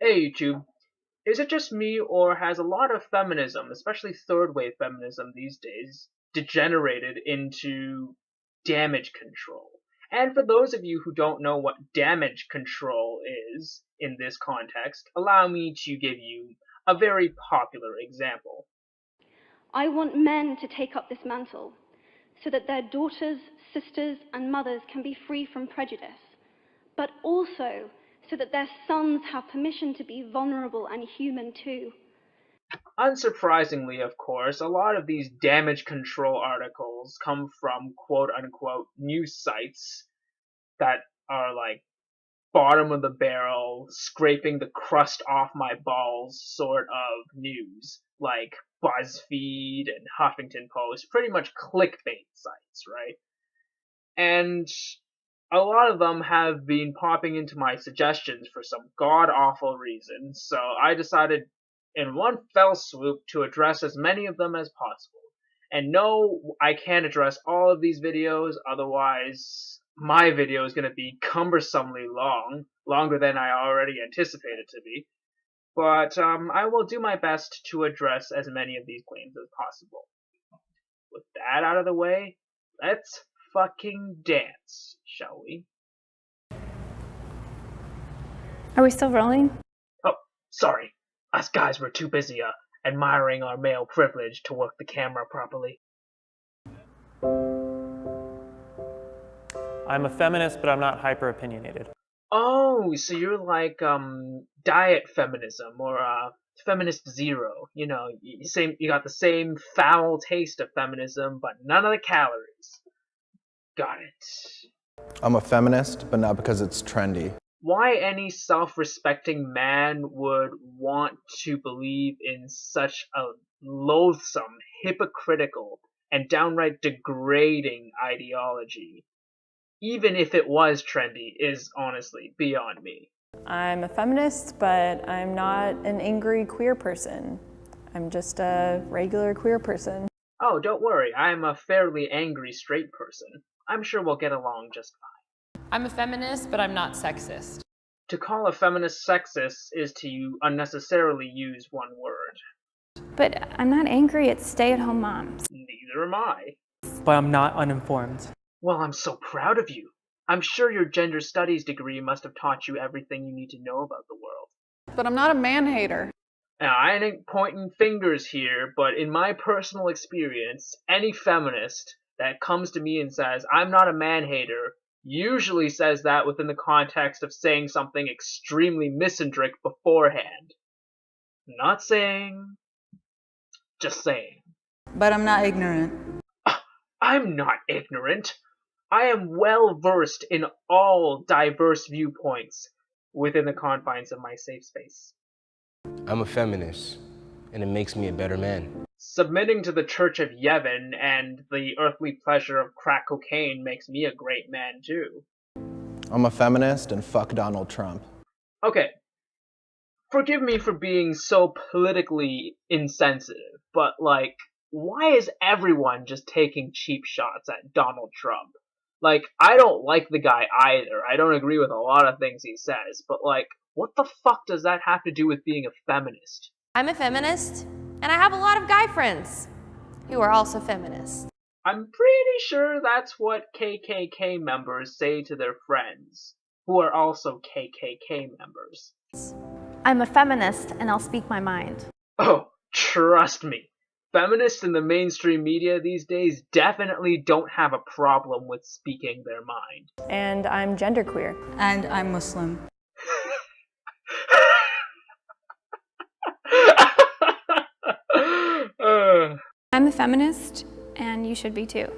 Hey YouTube, is it just me or has a lot of feminism, especially third wave feminism these days, degenerated into damage control? And for those of you who don't know what damage control is in this context, allow me to give you a very popular example. I want men to take up this mantle so that their daughters, sisters, and mothers can be free from prejudice, but also so that their sons have permission to be vulnerable and human too. Unsurprisingly, of course, a lot of these damage control articles come from quote unquote news sites that are like bottom of the barrel, scraping the crust off my balls sort of news, like Buzzfeed and HuffingtonPost, pretty much clickbait sites, right? And a lot of them have been popping into my suggestions for some god awful reason, so I decided in one fell swoop to address as many of them as possible. And no, I can't address all of these videos, otherwise my video is going to be cumbersomely long, longer than I already anticipated to be. But I will do my best to address as many of these claims as possible. With that out of the way, let's fucking dance, shall we? Are we still rolling? Oh, sorry. Us guys were too busy admiring our male privilege to work the camera properly. I'm a feminist, but I'm not hyper-opinionated. Oh, so you're like diet feminism or feminist zero. You know, you got the same foul taste of feminism, but none of the calories. Got it. I'm a feminist, but not because it's trendy. Why any self-respecting man would want to believe in such a loathsome, hypocritical, and downright degrading ideology, even if it was trendy, is honestly beyond me. I'm a feminist, but I'm not an angry queer person. I'm just a regular queer person. Oh, don't worry, I'm a fairly angry straight person. I'm sure we'll get along just fine. I'm a feminist, but I'm not sexist. To call a feminist sexist is to unnecessarily use one word. But I'm not angry at stay-at-home moms. Neither am I. But I'm not uninformed. Well, I'm so proud of you. I'm sure your gender studies degree must have taught you everything you need to know about the world. But I'm not a man-hater. Now, I ain't pointing fingers here, but in my personal experience, any feminist that comes to me and says, I'm not a man-hater, usually says that within the context of saying something extremely misandric beforehand. Not saying, just saying. But I'm not ignorant. I'm not ignorant. I am well versed in all diverse viewpoints within the confines of my safe space. I'm a feminist, and it makes me a better man. Submitting to the Church of Yevon and the earthly pleasure of crack cocaine makes me a great man too. I'm a feminist and fuck Donald Trump. Okay, forgive me for being so politically insensitive, but like, why is everyone just taking cheap shots at Donald Trump? Like, I don't like the guy either. I don't agree with a lot of things he says, but like, what the fuck does that have to do with being a feminist? I'm a feminist, and I have a lot of guy friends who are also feminists. I'm pretty sure that's what KKK members say to their friends, who are also KKK members. I'm a feminist, and I'll speak my mind. Oh, trust me. Feminists in the mainstream media these days definitely don't have a problem with speaking their mind. And I'm genderqueer. And I'm Muslim. I'm a feminist, and you should be too.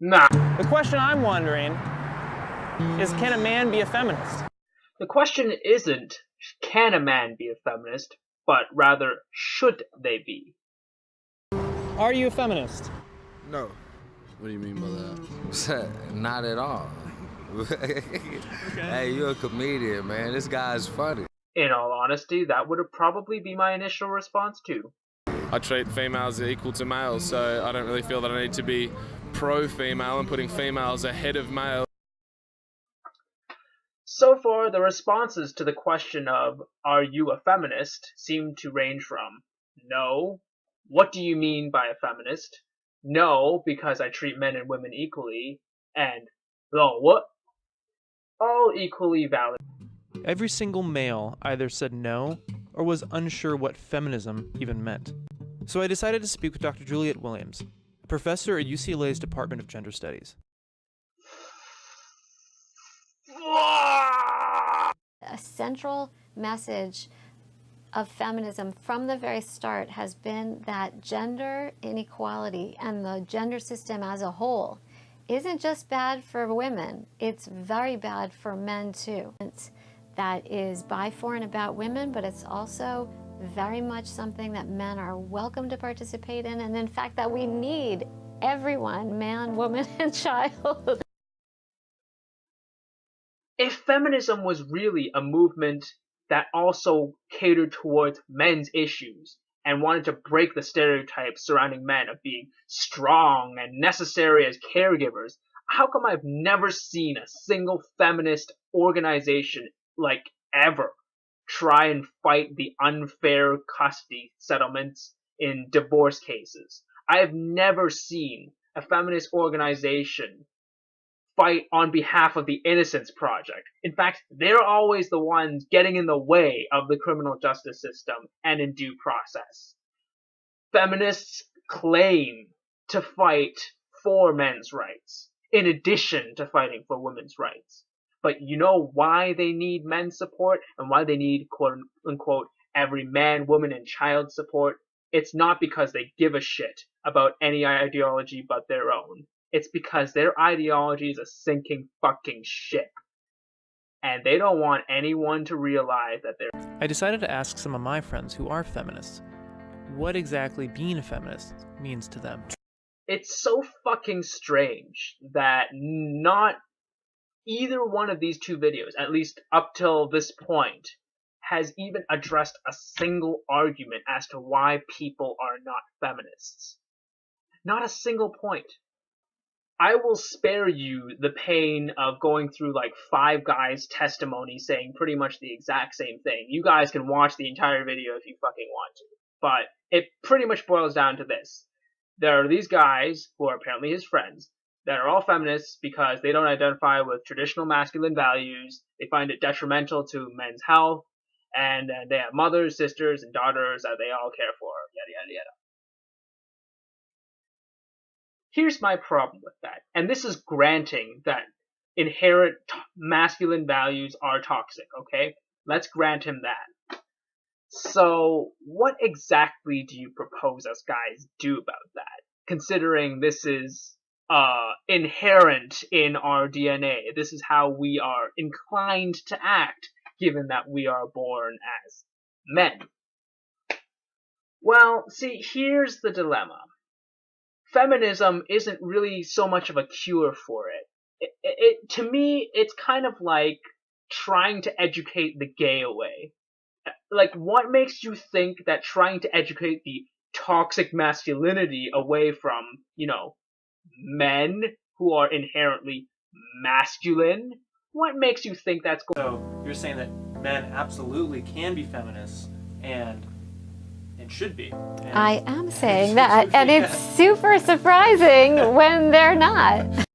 Nah. The question I'm wondering is, can a man be a feminist? The question isn't, can a man be a feminist, but rather, should they be? Are you a feminist? No. What do you mean by that? Not at all. Hey, you're a comedian, man. This guy's funny. In all honesty, that would probably be my initial response too. I treat females equal to males, so I don't really feel that I need to be pro-female and putting females ahead of males. So far, the responses to the question of, are you a feminist, seem to range from, no, what do you mean by a feminist? No, because I treat men and women equally, and, oh, what? All equally valid. Every single male either said no or was unsure what feminism even meant. So I decided to speak with Dr. Juliet Williams, a professor at UCLA's Department of Gender Studies. A central message of feminism from the very start has been that gender inequality and the gender system as a whole isn't just bad for women, it's very bad for men too. That is by, for, and about women, but it's also very much something that men are welcome to participate in, and in fact that we need everyone, man, woman, and child. If feminism was really a movement that also catered towards men's issues and wanted to break the stereotypes surrounding men of being strong and necessary as caregivers, how come I've never seen a single feminist organization, like ever, try and fight the unfair custody settlements in divorce cases? I have never seen a feminist organization fight on behalf of the Innocence Project. In fact, they're always the ones getting in the way of the criminal justice system and in due process. Feminists claim to fight for men's rights, in addition to fighting for women's rights. But you know why they need men's support and why they need, quote unquote, every man, woman, and child support? It's not because they give a shit about any ideology but their own. It's because their ideology is a sinking fucking ship. And they don't want anyone to realize that they're... I decided to ask some of my friends who are feminists what exactly being a feminist means to them. It's so fucking strange that not either one of these two videos, at least up till this point, has even addressed a single argument as to why people are not feminists. Not a single point. I will spare you the pain of going through like 5 guys' testimonies saying pretty much the exact same thing. You guys can watch the entire video if you fucking want to. But it pretty much boils down to this. There are these guys, who are apparently his friends, that are all feminists because they don't identify with traditional masculine values, they find it detrimental to men's health, and they have mothers, sisters, and daughters that they all care for, yada yada yada. Here's my problem with that, and this is granting that inherent masculine values are toxic, okay? Let's grant him that. So, what exactly do you propose us guys do about that? Considering this is inherent in our DNA. This is how we are inclined to act, given that we are born as men. Well, see, here's the dilemma. Feminism isn't really so much of a cure for it. To me, it's kind of like trying to educate the gay away. Like, what makes you think that trying to educate the toxic masculinity away from, you know, men who are inherently masculine? What makes you think that's going? So you're saying that men absolutely can be feminists and should be. And I am saying that, and it's super surprising when they're not.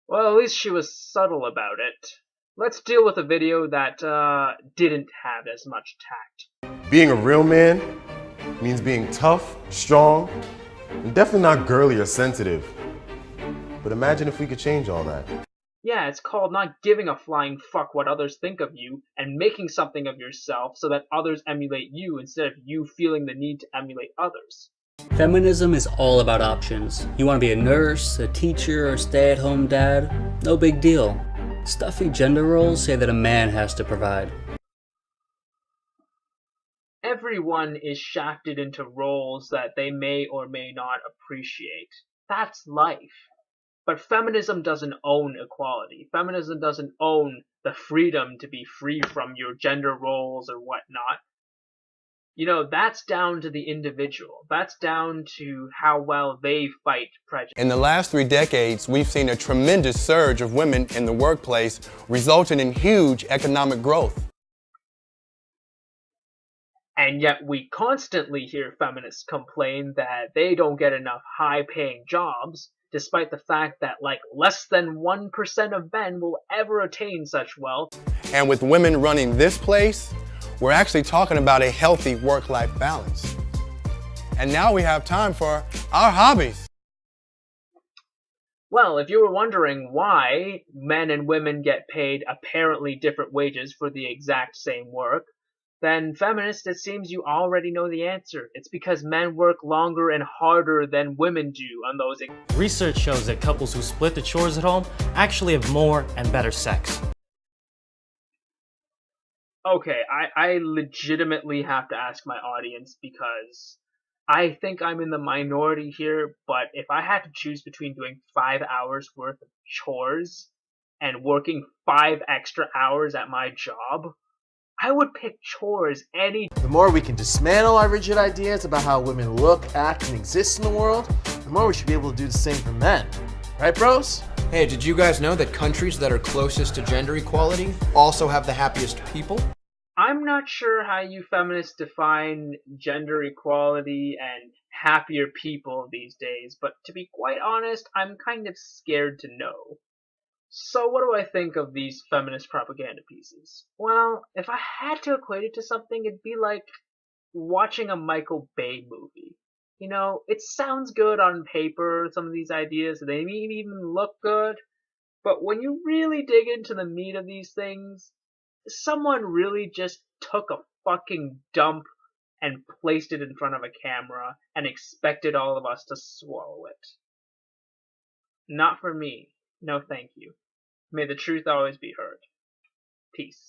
Well, at least she was subtle about it. Let's deal with a video that didn't have as much tact. Being a real man means being tough, strong, and definitely not girly or sensitive. But imagine if we could change all that. Yeah, it's called not giving a flying fuck what others think of you and making something of yourself so that others emulate you instead of you feeling the need to emulate others. Feminism is all about options. You want to be a nurse, a teacher, or stay-at-home dad? No big deal. Stuffy gender roles say that a man has to provide. Everyone is shafted into roles that they may or may not appreciate. That's life. But feminism doesn't own equality. Feminism doesn't own the freedom to be free from your gender roles or whatnot. You know, that's down to the individual. That's down to how well they fight prejudice. In the last 3 decades, we've seen a tremendous surge of women in the workplace, resulting in huge economic growth. And yet we constantly hear feminists complain that they don't get enough high-paying jobs, despite the fact that like less than 1% of men will ever attain such wealth. And with women running this place, we're actually talking about a healthy work-life balance. And now we have time for our hobbies. Well, if you were wondering why men and women get paid apparently different wages for the exact same work, then feminists, it seems you already know the answer. It's because men work longer and harder than women do on those. Research shows that couples who split the chores at home actually have more and better sex. Okay, I legitimately have to ask my audience because I think I'm in the minority here, but if I had to choose between doing 5 hours worth of chores and working 5 extra hours at my job, I would pick chores any. The more we can dismantle our rigid ideas about how women look, act, and exist in the world, the more we should be able to do the same for men. Right, bros? Hey, did you guys know that countries that are closest to gender equality also have the happiest people? I'm not sure how you feminists define gender equality and happier people these days, but to be quite honest, I'm kind of scared to know. So what do I think of these feminist propaganda pieces? Well, if I had to equate it to something, it'd be like watching a Michael Bay movie. You know, it sounds good on paper, some of these ideas, they may even look good, but when you really dig into the meat of these things, someone really just took a fucking dump and placed it in front of a camera and expected all of us to swallow it. Not for me. No thank you. May the truth always be heard. Peace.